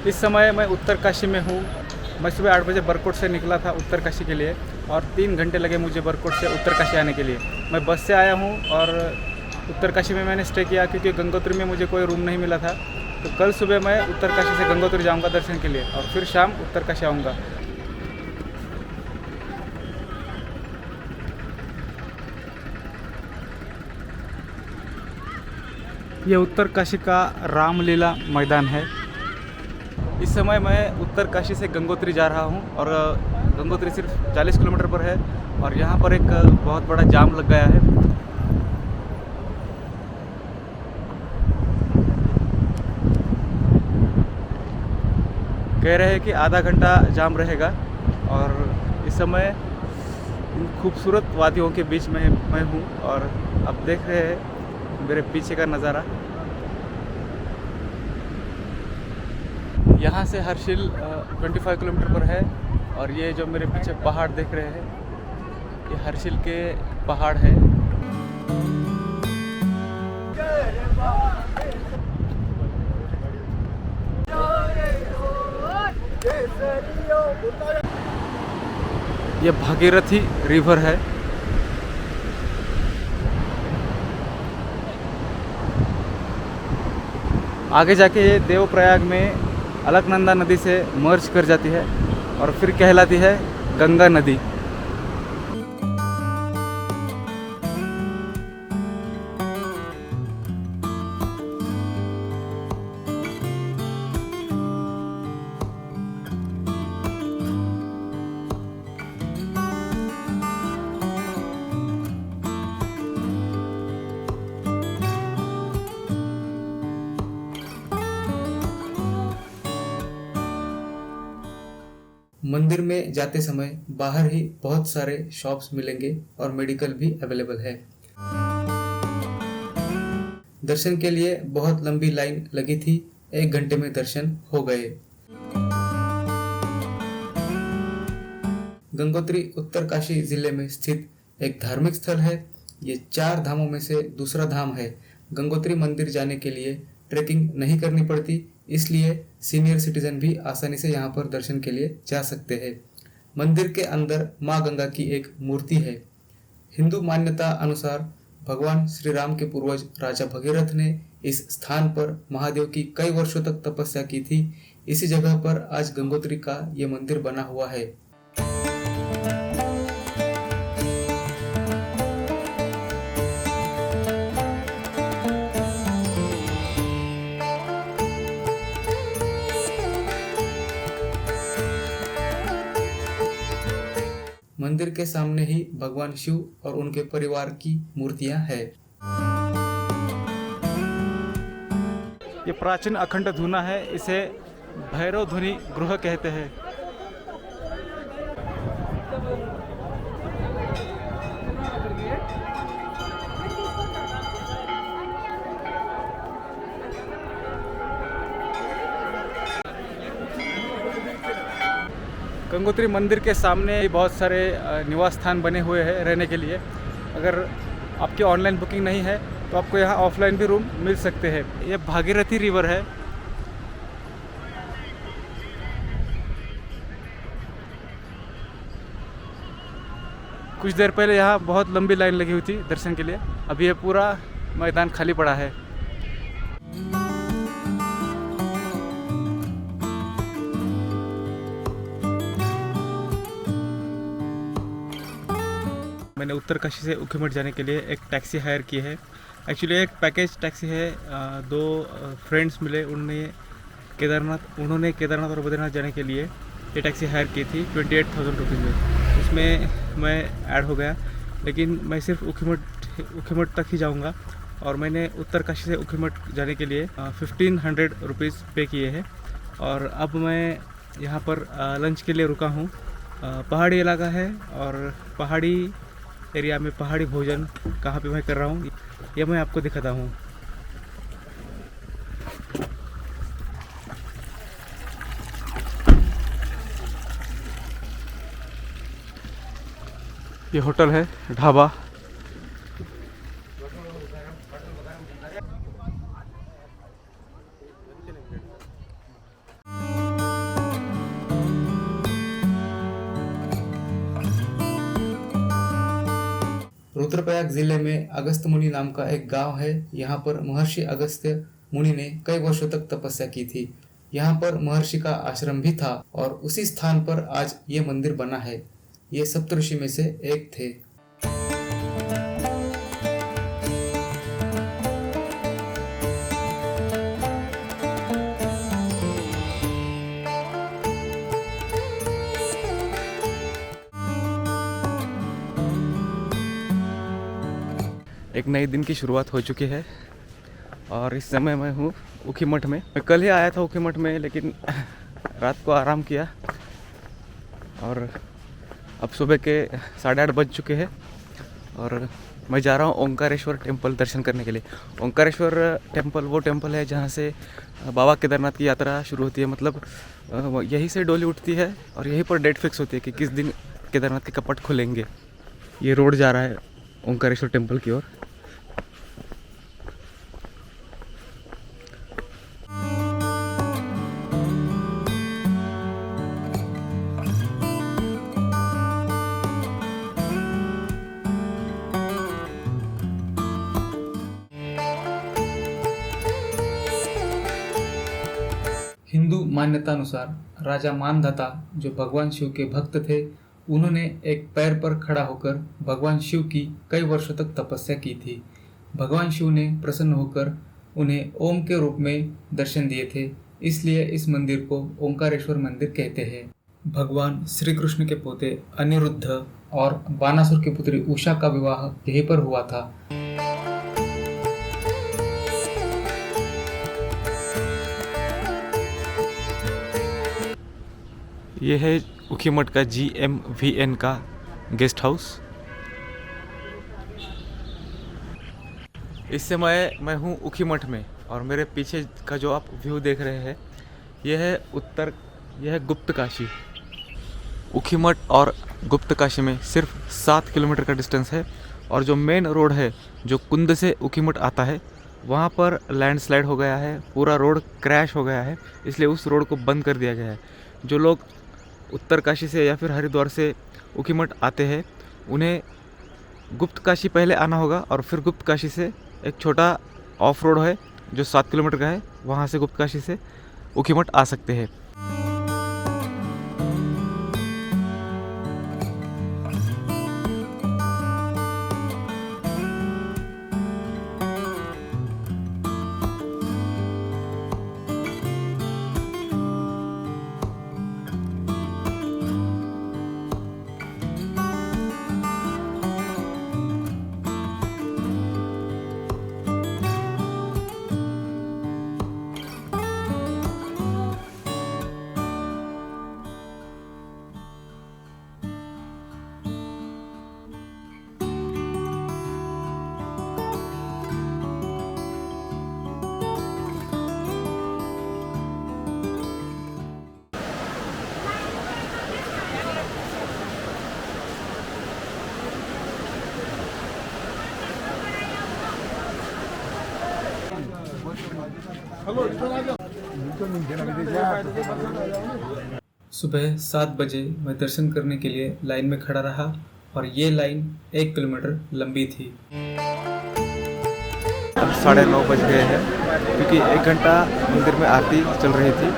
इस समय मैं उत्तरकाशी में हूँ। मैं सुबह 8 बजे बरकोट से निकला था उत्तरकाशी के लिए और 3 घंटे लगे मुझे बरकोट से उत्तरकाशी आने के लिए। मैं बस से आया हूँ और उत्तरकाशी में मैंने स्टे किया क्योंकि गंगोत्री में मुझे कोई रूम नहीं मिला था। तो कल सुबह मैं उत्तरकाशी से गंगोत्री जाऊँगा दर्शन के लिए और फिर शाम उत्तरकाशी आऊँगा। ये उत्तरकाशी का रामलीला मैदान है। इस समय मैं उत्तरकाशी से गंगोत्री जा रहा हूँ और गंगोत्री सिर्फ 40 किलोमीटर पर है और यहाँ पर एक बहुत बड़ा जाम लग गया है। कह रहे हैं कि आधा घंटा जाम रहेगा और इस समय इन खूबसूरत वादियों के बीच में मैं हूँ और अब देख रहे हैं मेरे पीछे का नज़ारा। यहाँ से हर्षिल 25 किलोमीटर पर है और ये जो मेरे पीछे पहाड़ देख रहे हैं ये हर्षिल के पहाड़ है। ये भागीरथी रिवर है। आगे जाके ये देवप्रयाग में अलकनंदा नदी से मर्ज कर जाती है और फिर कहलाती है गंगा नदी। मंदिर में जाते समय बाहर ही बहुत सारे शॉप्स मिलेंगे और मेडिकल भी अवेलेबल है। दर्शन के लिए बहुत लंबी लाइन लगी थी। 1 घंटे में दर्शन हो गए। गंगोत्री उत्तरकाशी जिले में स्थित एक धार्मिक स्थल है। ये 4 धामों में से दूसरा धाम है। गंगोत्री मंदिर जाने के लिए ट्रैकिंग नहीं करनी पड़ती, इसलिए सीनियर सिटीजन भी आसानी से यहाँ पर दर्शन के लिए जा सकते हैं। मंदिर के अंदर माँ गंगा की एक मूर्ति है। हिंदू मान्यता अनुसार भगवान श्री राम के पूर्वज राजा भगीरथ ने इस स्थान पर महादेव की कई वर्षों तक तपस्या की थी। इसी जगह पर आज गंगोत्री का ये मंदिर बना हुआ है। मंदिर के सामने ही भगवान शिव और उनके परिवार की मूर्तियां हैं। ये प्राचीन अखंड धुना है। इसे भैरव ध्वनि गृह कहते हैं। गंगोत्री मंदिर के सामने बहुत सारे निवास स्थान बने हुए हैं रहने के लिए। अगर आपकी ऑनलाइन बुकिंग नहीं है तो आपको यहाँ ऑफलाइन भी रूम मिल सकते हैं। ये भागीरथी रिवर है। कुछ देर पहले यहाँ बहुत लंबी लाइन लगी हुई थी दर्शन के लिए। अभी ये पूरा मैदान खाली पड़ा है। मैंने उत्तरकाशी से ऊखीमठ जाने के लिए एक टैक्सी हायर की है। एक्चुअली एक पैकेज टैक्सी है। 2 फ्रेंड्स मिले, उन्होंने केदारनाथ और बद्रीनाथ जाने के लिए ये टैक्सी हायर की थी 28,000 रुपीज़ में। उसमें मैं ऐड हो गया, लेकिन मैं सिर्फ ऊखीमठ तक ही जाऊंगा और मैंने उत्तरकाशी से ऊखीमठ जाने के लिए 1500 रुपीज़ पे किए हैं। और अब मैं यहाँ पर लंच के लिए रुका हूँ। पहाड़ी इलाका है और पहाड़ी एरिया में पहाड़ी भोजन कहाँ पे मैं कर रहा हूँ ये मैं आपको दिखाता हूँ। ये होटल है, ढाबा। रुद्रप्रयाग जिले में अगस्त मुनि नाम का एक गांव है। यहाँ पर महर्षि अगस्त्य मुनि ने कई वर्षों तक तपस्या की थी। यहाँ पर महर्षि का आश्रम भी था और उसी स्थान पर आज ये मंदिर बना है। ये सप्तऋषि में से एक थे। एक नए दिन की शुरुआत हो चुकी है और इस समय मैं हूँ ऊखीमठ में। मैं कल ही आया था ऊखीमठ में, लेकिन रात को आराम किया और अब सुबह के 8:30 बज चुके हैं और मैं जा रहा हूँ ओंकारेश्वर टेम्पल दर्शन करने के लिए। ओंकारेश्वर टेम्पल वो टेम्पल है जहाँ से बाबा केदारनाथ की यात्रा शुरू होती है। मतलब यहीं से डोली उठती है और यहीं पर डेट फिक्स होती है कि किस दिन केदारनाथ के कपट खुलेंगे। ये रोड जा रहा है ओंकारेश्वर टेम्पल की ओर। हिंदू मान्यता अनुसार राजा मानधाता, जो भगवान शिव के भक्त थे, उन्होंने एक पैर पर खड़ा होकर भगवान शिव की कई वर्षों तक तपस्या की थी। भगवान शिव ने प्रसन्न होकर उन्हें ओम के रूप में दर्शन दिए थे, इसलिए इस मंदिर को ओंकारेश्वर मंदिर कहते हैं। भगवान श्री कृष्ण के पोते अनिरुद्ध और बानासुर की पुत्री उषा का विवाह यहीं पर हुआ था। ये है ऊखीमठ का GMVN का गेस्ट हाउस। इस समय मैं हूँ ऊखीमठ में और मेरे पीछे का जो आप व्यू देख रहे हैं यह है गुप्त काशी। ऊखीमठ और गुप्त काशी में सिर्फ 7 किलोमीटर का डिस्टेंस है और जो मेन रोड है जो कुंद से ऊखीमठ आता है वहाँ पर लैंडस्लाइड हो गया है, पूरा रोड क्रैश हो गया है, इसलिए उस रोड को बंद कर दिया गया है। जो लोग उत्तर काशी से या फिर हरिद्वार से ऊखीमठ आते हैं उन्हें गुप्त काशी पहले आना होगा और फिर गुप्त काशी से एक छोटा ऑफ रोड है जो 7 किलोमीटर का है, वहाँ से गुप्त काशी से ऊखीमठ आ सकते हैं। सुबह 7 बजे मैं दर्शन करने के लिए लाइन में खड़ा रहा और ये लाइन 1 किलोमीटर लंबी थी। अब 9:30 बज गए हैं क्योंकि 1 घंटा मंदिर में आरती चल रही थी,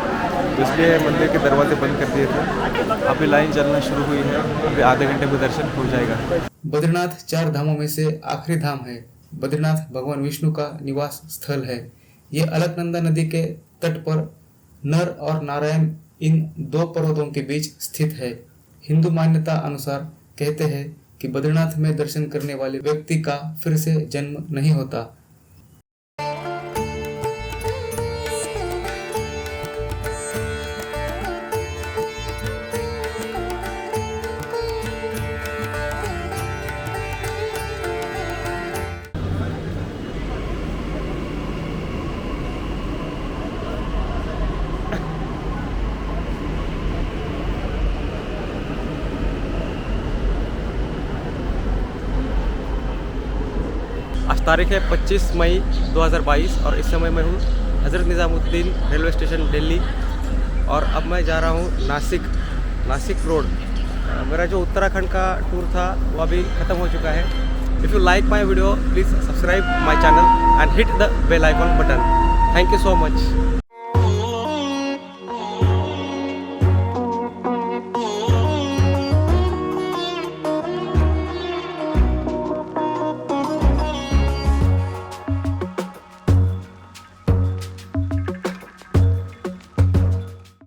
तो इसलिए मंदिर के दरवाजे बंद कर दिए थे। अभी लाइन चलना शुरू हुई है, अभी आधे घंटे में दर्शन हो जाएगा। बद्रीनाथ 4 धामों में से आखिरी धाम है। बद्रीनाथ भगवान विष्णु का निवास स्थल है। ये अलकनंदा नदी के तट पर नर और नारायण इन 2 पर्वतों के बीच स्थित है। हिंदू मान्यता अनुसार कहते हैं कि बद्रीनाथ में दर्शन करने वाले व्यक्ति का फिर से जन्म नहीं होता। आज तारीख है 25 मई 2022 और इस समय मैं हूँ हज़रत निज़ामुद्दीन रेलवे स्टेशन दिल्ली और अब मैं जा रहा हूँ नासिक रोड। मेरा जो उत्तराखंड का टूर था वो अभी ख़त्म हो चुका है If you like my video, please subscribe my channel and hit the bell icon button. Thank you so much.